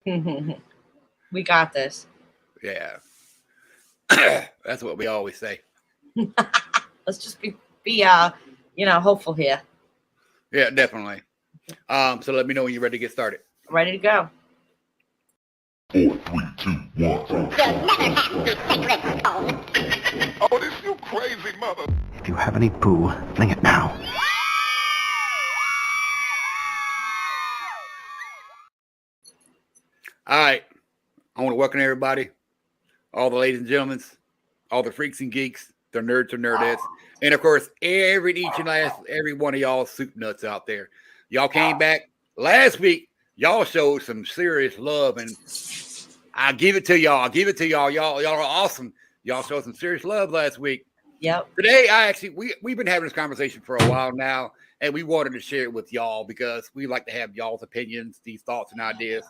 We got this. Yeah. That's what we always say. Let's just be hopeful here. Yeah, definitely. So let me know when you're ready to get started. Ready to go. 4, 3, 2, 1. You'll never have the sacred stone. Oh, this you crazy mother. If you have any poo, fling it now. All right. I want to welcome everybody, all the ladies and gentlemen, all the freaks and geeks, the nerds and nerdettes, and of course, every one of y'all soup nuts out there. Y'all came back last week. Y'all showed some serious love, and I give it to y'all. Y'all are awesome. Y'all showed some serious love last week. Yep. Today, we've been having this conversation for a while now, and we wanted to share it with y'all because we like to have y'all's opinions, these thoughts and ideas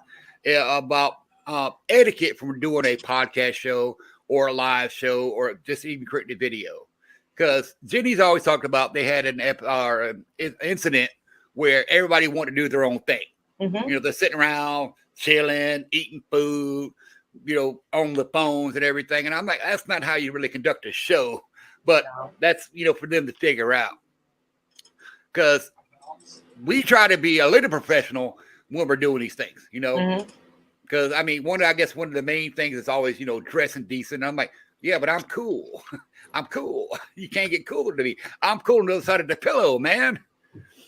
about etiquette from doing a podcast show or a live show or just even creating a video. Because Jenny's always talked about they had an incident where everybody wanted to do their own thing. Mm-hmm. They're sitting around, chilling, eating food, on the phones and everything. And I'm like, that's not how you really conduct a show. But that's, for them to figure out. Because we try to be a little professional when we're doing these things, Mm-hmm. Because, one of the main things is always, dressing decent. I'm like, yeah, but I'm cool. I'm cool. You can't get cooler than me. I'm cool on the other side of the pillow, man.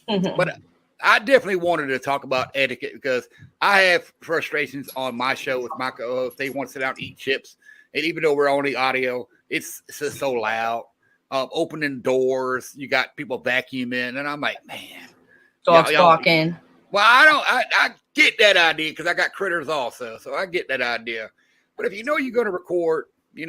Mm-hmm. But I definitely wanted to talk about etiquette because I have frustrations on my show with my co-hosts. They want to sit down and eat chips. And even though we're only audio, it's just so loud. Opening doors, you got people vacuuming. And I'm like, man. Dogs barking. Well, I get that idea because I got critters also. So I get that idea. But if you're going to record, they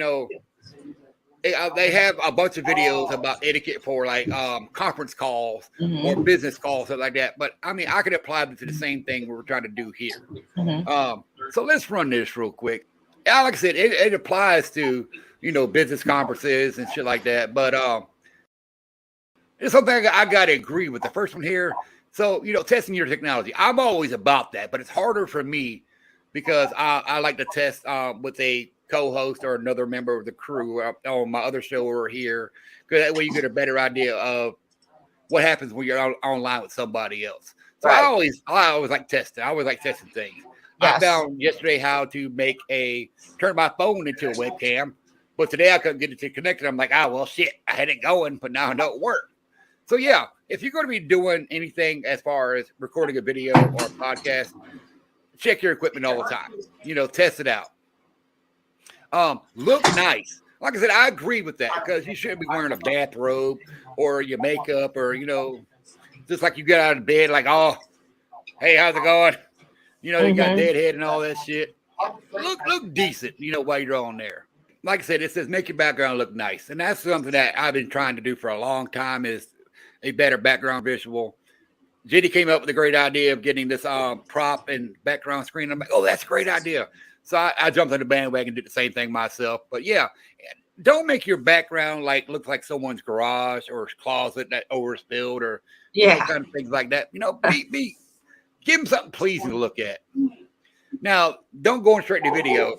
have a bunch of videos about etiquette for like conference calls or business calls, something like that. But I could apply this to the same thing we're trying to do here. Mm-hmm. So let's run this real quick. Like I said, it applies to business conferences and shit like that. But it's something I got to agree with. The first one here. So testing your technology. I'm always about that, but it's harder for me because I like to test with a co-host or another member of the crew on my other show or here, because that way you get a better idea of what happens when you're online with somebody else. So right. I always like testing. I always like testing things. Yes. I found yesterday how to turn my phone into a webcam, but today I couldn't get it to connect. I'm like, well, shit, I had it going, but now I know it worked. So yeah, if you're going to be doing anything as far as recording a video or a podcast, check your equipment all the time. Test it out. Look nice. Like I said, I agree with that because you shouldn't be wearing a bathrobe or your makeup or, just like you get out of bed like, oh, hey, how's it going? You got deadhead and all that shit. Look decent, while you're on there. Like I said, it says make your background look nice. And that's something that I've been trying to do for a long time is a better background visual. Jenny came up with a great idea of getting this prop and background screen. I'm like, oh, that's a great idea. So I jumped on the bandwagon and did the same thing myself. But yeah, don't make your background look like someone's garage or closet that overspilled or kind of things like that. Give them something pleasing to look at. Now, don't go straight to video.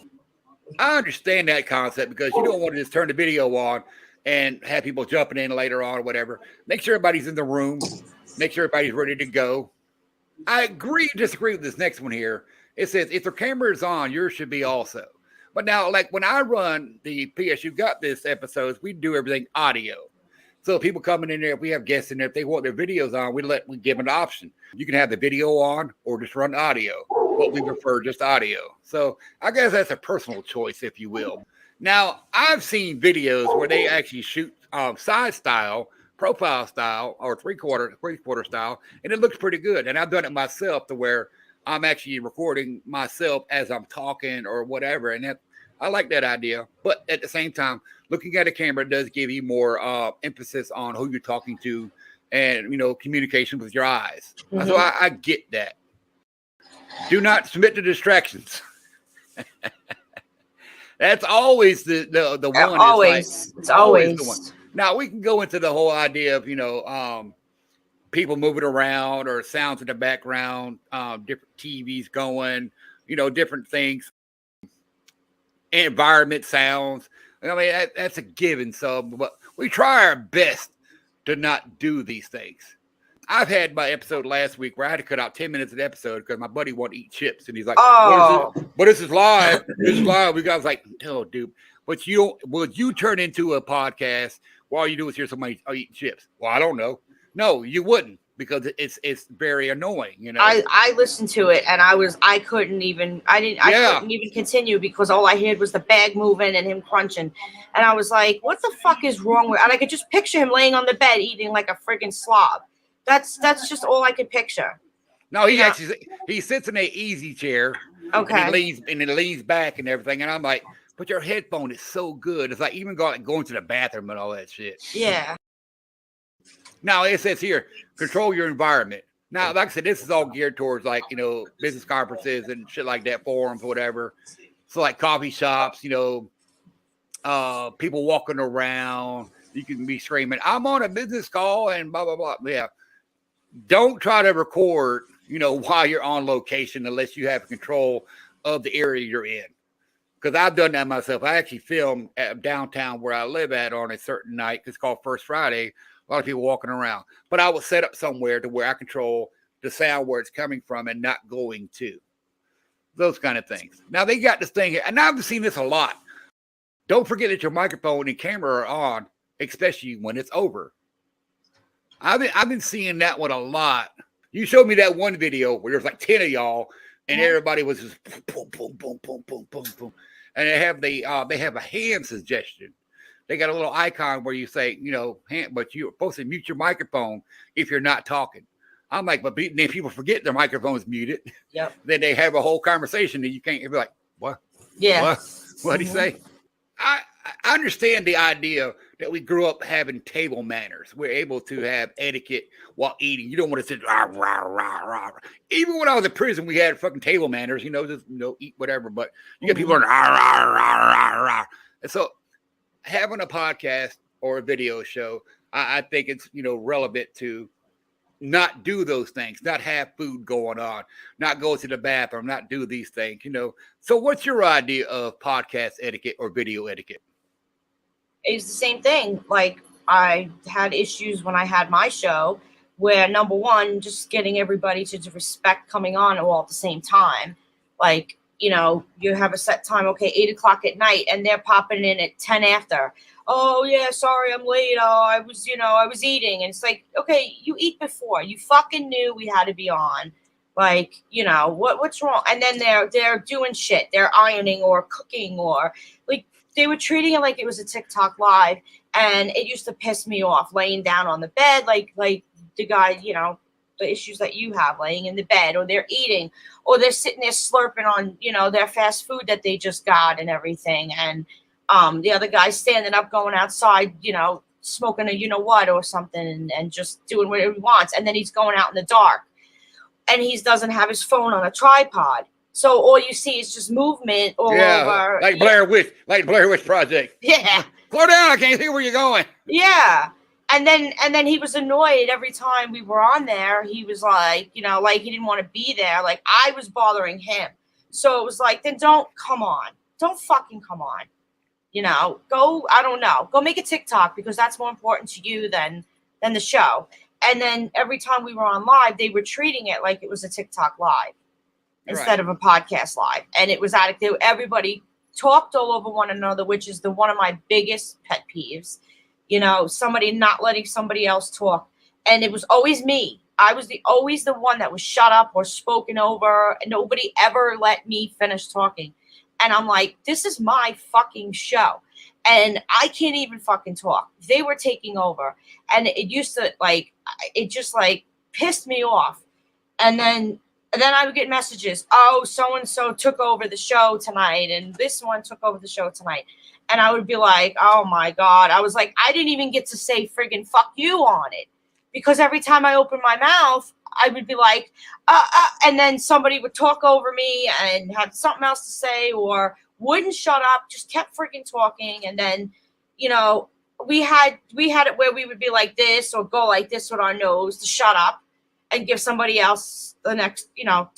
I understand that concept because you don't want to just turn the video on and have people jumping in later on or whatever. Make sure everybody's in the room. Make sure everybody's ready to go. I disagree with this next one here. It says, if the camera is on, yours should be also. But now, like when I run the PSU Got This episodes, we do everything audio. So people coming in there, if we have guests in there, if they want their videos on, we give them an option. You can have the video on or just run audio. But we prefer just audio. So I guess that's a personal choice, if you will. Now, I've seen videos where they actually shoot side style, profile style, or three-quarter style, and it looks pretty good. And I've done it myself to where I'm actually recording myself as I'm talking or whatever. And I like that idea. But at the same time, looking at a camera does give you more emphasis on who you're talking to and, communication with your eyes. So I get that. Do not submit to distractions. That's always the one. Always. It's always the one. Now, we can go into the whole idea of, people moving around or sounds in the background, different TVs going, different things, environment, sounds. I mean, that's a given. So, but we try our best to not do these things. I've had my episode last week where I had to cut out 10 minutes of the episode because my buddy wanted to eat chips. And he's like, Oh. but this is live. This is live. We guys like, oh, dude. But would you turn into a podcast while all you do is hear somebody eating chips? Well, I don't know. No, you wouldn't, because it's very annoying, I listened to it and I couldn't even continue because all I heard was the bag moving and him crunching. And I was like, what the fuck is wrong with, and I could just picture him laying on the bed eating like a friggin' slob. That's just all I could picture. No, he sits in an easy chair. Okay. And he leans back and everything. And I'm like, but your headphone is so good. It's like even going to the bathroom and all that shit. Yeah. Now it says here, control your environment. Now, like I said, this is all geared towards business conferences and shit like that, forums, whatever. So like coffee shops, people walking around. You can be screaming, I'm on a business call and blah, blah, blah. Yeah. Don't try to record, while you're on location unless you have control of the area you're in. Because I've done that myself. I actually filmed at downtown where I live at on a certain night. It's called First Friday. A lot of people walking around. But I would set up somewhere to where I control the sound where it's coming from and not going to. Those kind of things. Now, they got this thing here. And I've seen this a lot. Don't forget that your microphone and camera are on, especially when it's over. I've been seeing that one a lot. You showed me that one video where there's like 10 of y'all and everybody was just boom, boom, boom, boom, boom, boom, boom. And they have a hand suggestion. They got a little icon where you say, but you're supposed to mute your microphone if you're not talking. I'm like, but then people forget their microphone's muted. Yep. Then they have a whole conversation and you can't be like, what? Yeah. What'd he say? I understand the idea that we grew up having table manners. We're able to have etiquette while eating. You don't want to sit rah, rah, rah, rah. Even when I was in prison, we had fucking table manners, just eat whatever. But you get people rah, rah, rah, rah, rah. And so having a podcast or a video show, I think it's relevant to not do those things, not have food going on, not go to the bathroom, not do these things, So what's your idea of podcast etiquette or video etiquette? It's the same thing. Like, I had issues when I had my show where, number one, just getting everybody to respect coming on all at the same time. Like, you have a set time, okay, 8:00 at night, and they're popping in at 10 after. Oh, yeah, sorry, I'm late. Oh, I was eating. And it's like, okay, you eat before. You fucking knew we had to be on. Like, what's wrong? And then they're doing shit. They're ironing or cooking or, like, they were treating it like it was a TikTok live. And it used to piss me off, laying down on the bed, like the guy, the issues that you have, laying in the bed, or they're eating, or they're sitting there slurping on, their fast food that they just got and everything. And the other guy's standing up, going outside, smoking a what or something and just doing whatever he wants. And then he's going out in the dark and he doesn't have his phone on a tripod. So all you see is just movement all over. Like Blair Witch Project. Yeah. Slow down, I can't see where you're going. Yeah. And then he was annoyed every time we were on there. He was like, like he didn't want to be there. Like I was bothering him. So it was like, then don't come on. Don't fucking come on. Go, I don't know. Go make a TikTok because that's more important to you than the show. And then every time we were on live, they were treating it like it was a TikTok live instead of a podcast live. And it was addictive. Everybody talked all over one another, which is one of my biggest pet peeves. Somebody not letting somebody else talk. And it was always me. I was always the one that was shut up or spoken over. And nobody ever let me finish talking. And I'm like, this is my fucking show. And I can't even fucking talk. They were taking over. And it used to, it just, pissed me off. And then I would get messages. Oh, so-and-so took over the show tonight. And this one took over the show tonight. And I would be like, oh, my God. I was like, I didn't even get to say friggin' fuck you on it. Because every time I opened my mouth, I would be like, and then somebody would talk over me and have something else to say or wouldn't shut up, just kept freaking talking. And then, we had it where we would be like this or go like this with our nose to shut up. and give somebody else the next,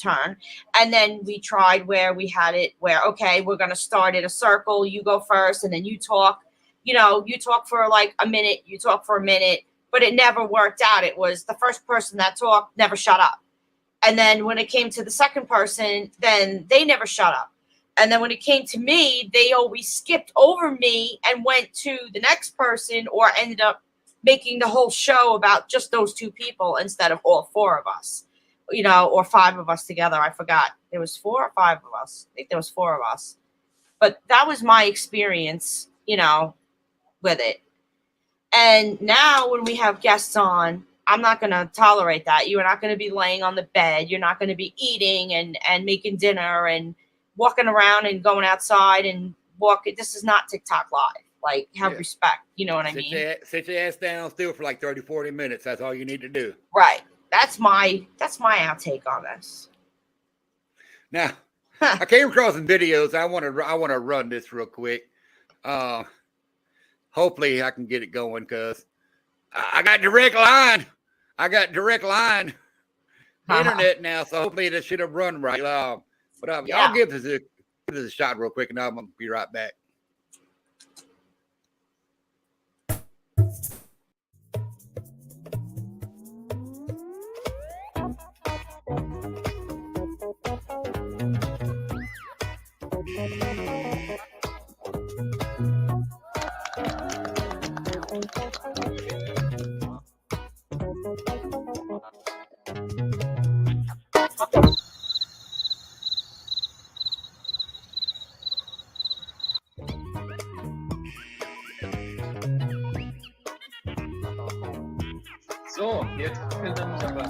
turn. And then we tried where we had it where, okay, we're going to start in a circle. You go first and then you talk, you talk for like a minute, you talk for a minute, but it never worked out. It was the first person that talked never shut up. And then when it came to the second person, then they never shut up. And then when it came to me, they always skipped over me and went to the next person, or ended up making the whole show about just those two people instead of all four of us, or five of us together. I forgot. There was 4 or 5 of us. I think there was 4 of us. But that was my experience, with it. And now when we have guests on, I'm not going to tolerate that. You're not going to be laying on the bed. You're not going to be eating and making dinner and walking around and going outside and walking. This is not TikTok Live. Like, have respect. You know what I mean? Sit your ass down still for like 30, 40 minutes. That's all you need to do. Right. That's my outtake on this. Now, I came across some videos. I want to run this real quick. Hopefully I can get it going because I got direct line. Internet now, so hopefully this should have run right. But I'll give this a shot real quick, and I'm gonna be right back. So, jetzt können wir aber.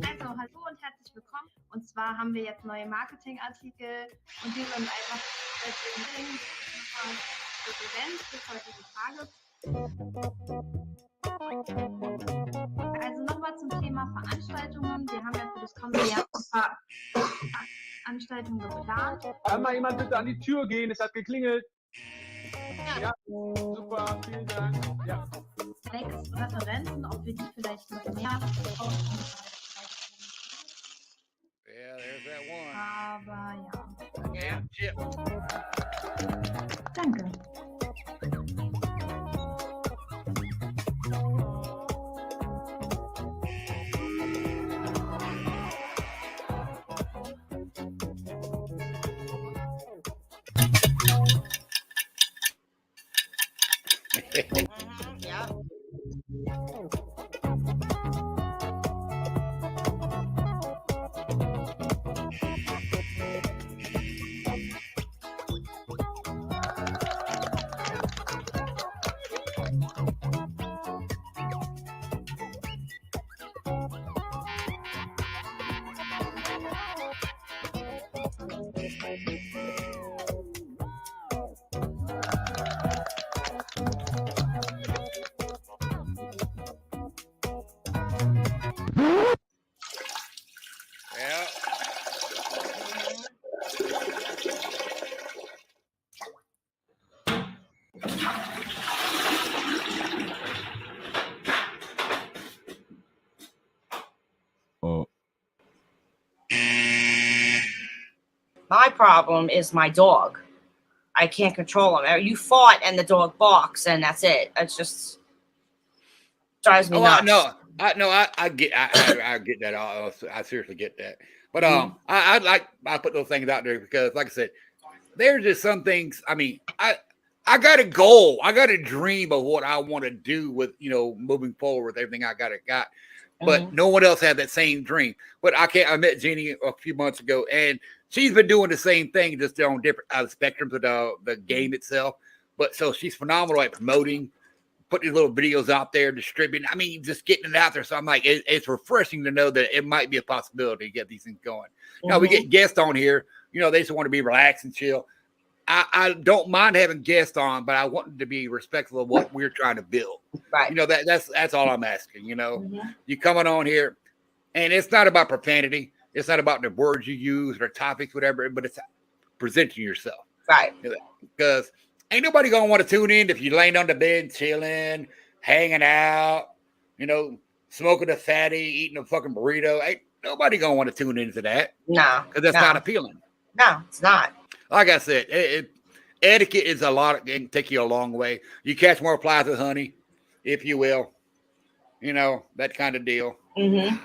Also, hallo und herzlich willkommen. Und zwar haben wir jetzt neue Marketingartikel und die sind einfach deswegen Präsident bis heutige Tage. Also nochmal zum Thema Veranstaltungen. Wir haben ja für das kommende Jahr ein paar Veranstaltungen geplant. Kann mal jemand bitte an die Tür gehen? Es hat geklingelt. Ja, super, vielen Dank. Ja. 6 Referenten, ob wir die vielleicht noch mehr Yeah, there's that one. aber ja. Yeah, Chip. Danke. Yeah. Yeah. My problem is my dog. I can't control him. You fought and the dog barks and that's it. It's just drives me nuts. I get that. I seriously get that. But I put those things out there because, like I said, there's just some things. I mean, I got a goal. I got a dream of what I want to do with, moving forward with everything I got. But no one else had that same dream. But I met Jeannie a few months ago, and she's been doing the same thing, just on different spectrums of the game itself. But so she's phenomenal at promoting, putting these little videos out there, distributing. I mean, just getting it out there. So I'm like, it's refreshing to know that it might be a possibility to get these things going. Now we get guests on here, they just want to be relaxed and chill. I don't mind having guests on, but I want them to be respectful of what we're trying to build. Right. That's all I'm asking. You coming on here, and it's not about profanity. It's not about the words you use or topics, whatever, but it's presenting yourself. Right. Because Ain't nobody gonna want to tune in if you're laying on the bed, chilling, hanging out, smoking a fatty, eating a fucking burrito. Ain't nobody gonna want to tune into that. No, because that's not appealing. No, it's not. Like I said, etiquette is it can take you a long way. You catch more flies with honey, if you will. That kind of deal. Mm-hmm.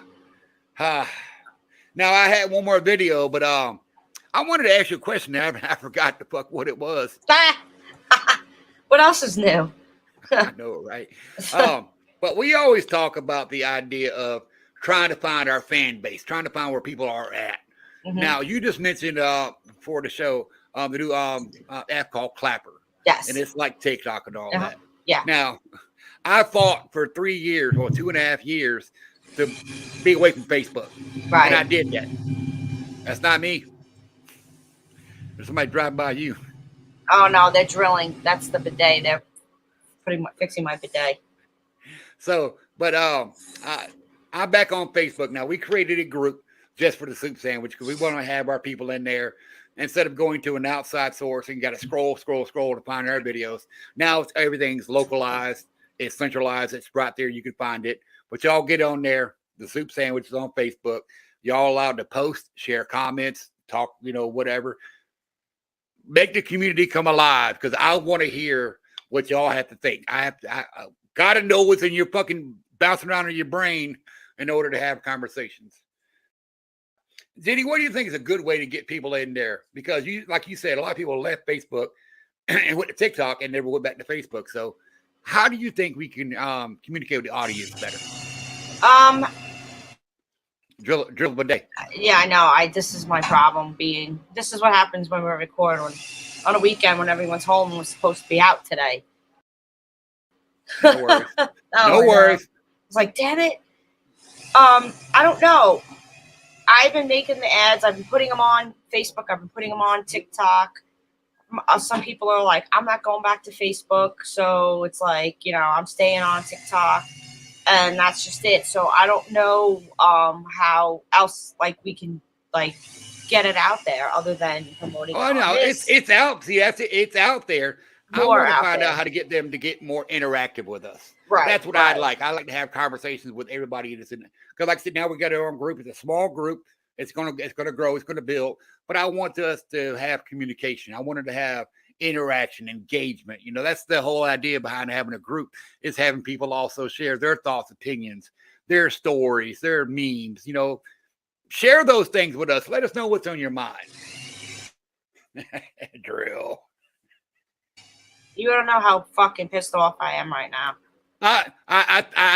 Now I had one more video, but I wanted to ask you a question. I forgot the fuck what it was. What else is new? I know, right? But we always talk about the idea of trying to find our fan base, trying to find where people are at. Mm-hmm. Now, you just mentioned before the show the new app called Clapper. Yes. And it's like TikTok and all that. Yeah. Now, I fought for 3 years or 2.5 years to be away from Facebook. Right. And I did that. That's not me. There's somebody driving by you. Oh, no, they're drilling. That's the bidet. They're fixing my bidet. So, but I'm back on Facebook now. We created a group just for the soup sandwich because we want to have our people in there instead of going to an outside source and you got to scroll to find our videos. Now everything's localized, it's centralized, it's right there. You can find it, but y'all get on there. The soup sandwich is on Facebook. Y'all allowed to post, share comments, talk, whatever. Make the community come alive because I want to hear what y'all have to think. I got to know what's in your fucking bouncing around in your brain in order to have conversations. Jenny, what do you think is a good way to get people in there? Because like you said, a lot of people left Facebook and went to TikTok and never went back to Facebook. So how do you think we can communicate with the audience better? Drill bidet. Yeah, I know. This is my problem this is what happens when we record on a weekend when everyone's home and we're supposed to be out today. No worries. No worries. It's like, damn it. I don't know. I've been making the ads. I've been putting them on Facebook. I've been putting them on TikTok. Some people are like, I'm not going back to Facebook. So it's like, I'm staying on TikTok. And that's just it. So I don't know how else we can get it out there other than promoting. Oh no, it's out. See, it's out there. I want to find out how to get them to get more interactive with us. Right. That's what I like. I like to have conversations with everybody that's in. Because like I said, now we got our own group. It's a small group. It's gonna grow. It's gonna build. But I want us to have communication. I wanted to have interaction, engagement. That's the whole idea behind having a group is having people also share their thoughts, opinions, their stories, their memes. Share those things with us. Let us know what's on your mind. Drill. You don't know how fucking pissed off I am right now. I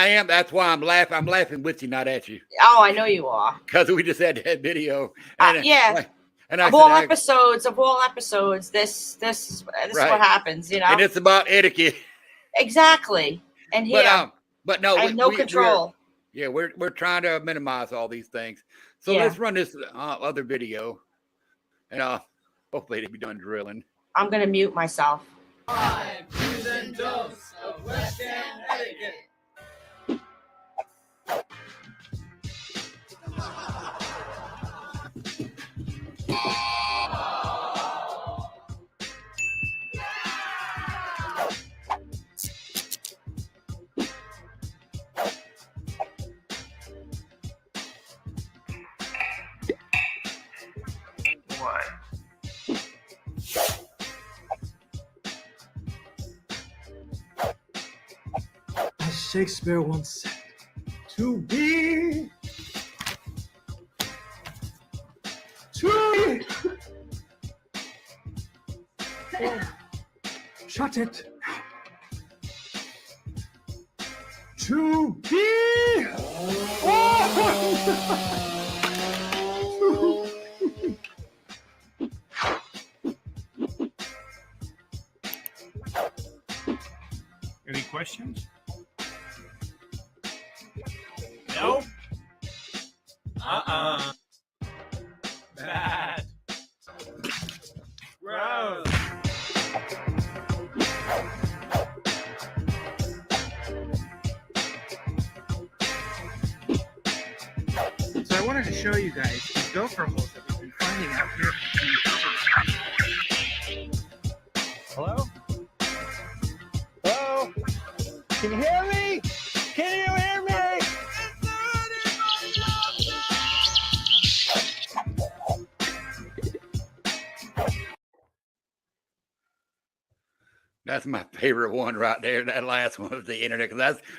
am. That's why I'm laughing. I'm laughing with you, not at you. Oh, I know you are. Because we just had that video. And, yeah. And of all episodes, this is what happens, And it's about etiquette. Exactly. And here, but no, I have no control. We're trying to minimize all these things. So let's run this other video, and hopefully they'll be done drilling. I'm gonna mute myself. 5 do's and don'ts of West End etiquette. Shakespeare once said, to be. Shut it. To be. Any questions? Nope. Bad. Gross. So I wanted to show you guys the gopher holes that we've been finding out here. Hello? Can you hear me? Can you hear me? That's my favorite one right there. That last one was the internet.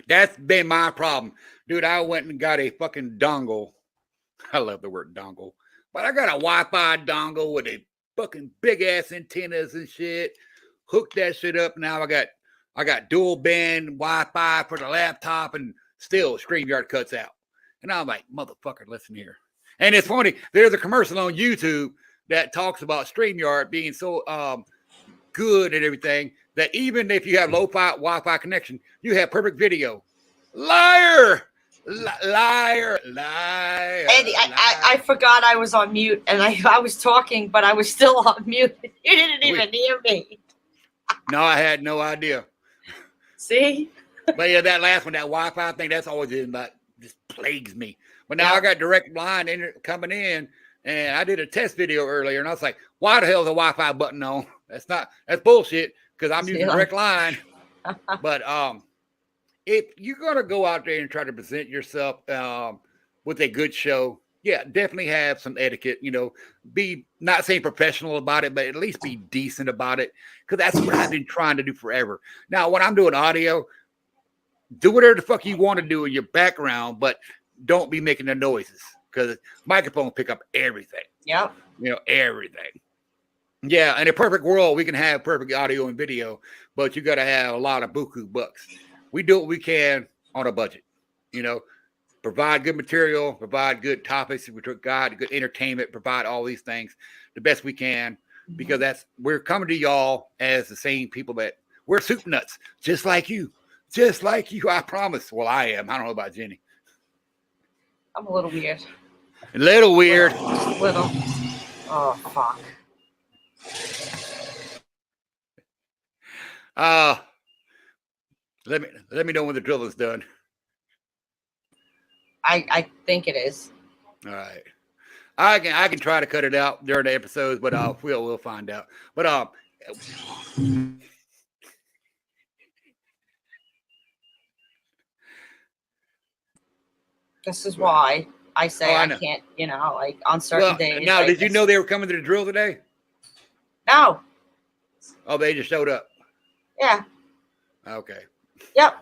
That's been my problem. Dude, I went and got a fucking dongle. I love the word dongle. But I got a Wi-Fi dongle with a fucking big ass antennas and shit. Hooked that shit up. Now I got dual band Wi-Fi for the laptop, and still StreamYard cuts out. And I'm like, motherfucker, listen here. And it's funny, there's a commercial on YouTube that talks about StreamYard being so good and everything that even if you have low-fi Wi-Fi connection, you have perfect video. Liar! Liar! Liar! Andy, I forgot I was on mute, and I was talking, but I was still on mute. You didn't even hear me. No, I had no idea. See? But yeah, that last one, that Wi-Fi thing, that's always been like, just plagues me. But now I got direct line coming in, and I did a test video earlier, and I was like, why the hell is the Wi-Fi button on? That's bullshit, because I'm using direct line. But if you're going to go out there and try to present yourself with a good show, yeah, definitely have some etiquette, be not saying professional about it, but at least be decent about it. Because that's what I've been trying to do forever. Now, when I'm doing audio, do whatever the fuck you want to do in your background, but don't be making the noises, because microphones pick up everything. Yep. Everything. Yeah, in a perfect world, we can have perfect audio and video, but you got to have a lot of buku bucks. We do what we can on a budget, provide good material, provide good topics, provide good entertainment, provide all these things the best we can, because we're coming to y'all as the same people that we're soup nuts, just like you, I promise. Well, I am. I don't know about Jenny. I'm a little weird. A little weird. Just a little. Oh, fuck. Let me know when the drill is done. I think it is. All right. I can try to cut it out during the episodes, but we'll find out. But this is why I say I can't, like on certain days. Now, like did you know they were coming to the drill today? No. Oh, they just showed up. Yeah. Okay. Yep.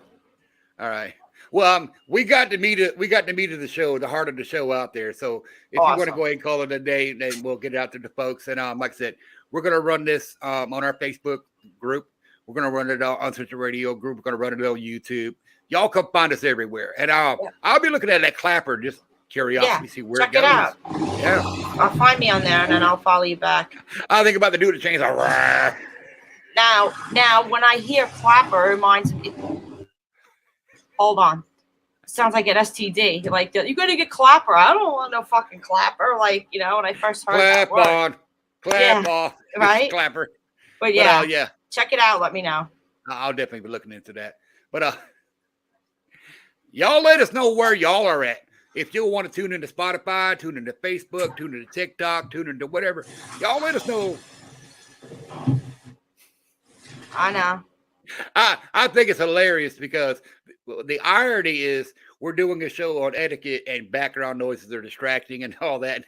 All right. Well, we got the meat of the show, the heart of the show out there. So if you want to go ahead and call it a day, then we'll get it out to the folks. And like I said, we're gonna run this on our Facebook group. We're gonna run it on Central Radio group. We're gonna run it on YouTube. Y'all come find us everywhere. And I'll be looking at that clapper, just curiosity, see where it goes. Check it out. Yeah. I'll find me on there and then I'll follow you back. I think about the dude that chainsaw. Now, when I hear clapper, it reminds me. Hold on. Sounds like an STD. Like, you're going to get clapper. I don't want no fucking clapper. Like, when I first heard that word. Clap off. Right? Clapper. But yeah. Yeah. Check it out. Let me know. I'll definitely be looking into that. But y'all let us know where y'all are at. If you want to tune into Spotify, tune into Facebook, tune into TikTok, tune into whatever, y'all let us know. I know. I think it's hilarious because the irony is we're doing a show on etiquette and background noises are distracting and all that.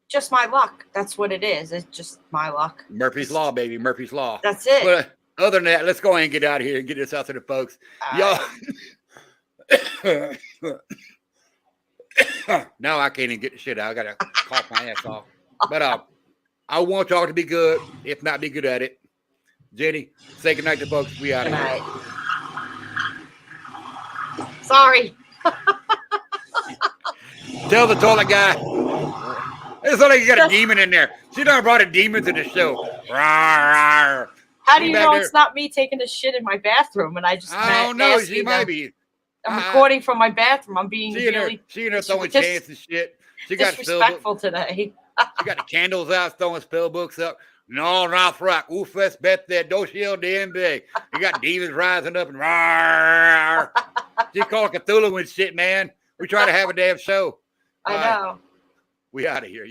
Just my luck. That's what it is. It's just my luck. Murphy's Law, baby. Murphy's Law. That's it. But other than that, let's go ahead and get out of here and get this out to the folks. Y'all. Now I can't even get the shit out. I got to cough my ass off. But I want y'all to be good, if not be good at it. Jenny, say goodnight to folks. We out of here. Sorry. Tell the toilet guy. It's like you got a demon in there. She done brought a demon to the show. Rawr. How do you know it's not me taking a shit in my bathroom and I just I don't know. She might be. I'm recording from my bathroom. I'm being really she and her throwing chants and shit. She got disrespectful today. She got the candles out, throwing spell books up. No, not rock. Ufes bet that do shield DMB. You got demons rising up and rawr. She called Cthulhu and shit, man. We try to have a damn show. I know. We out of here, y'all.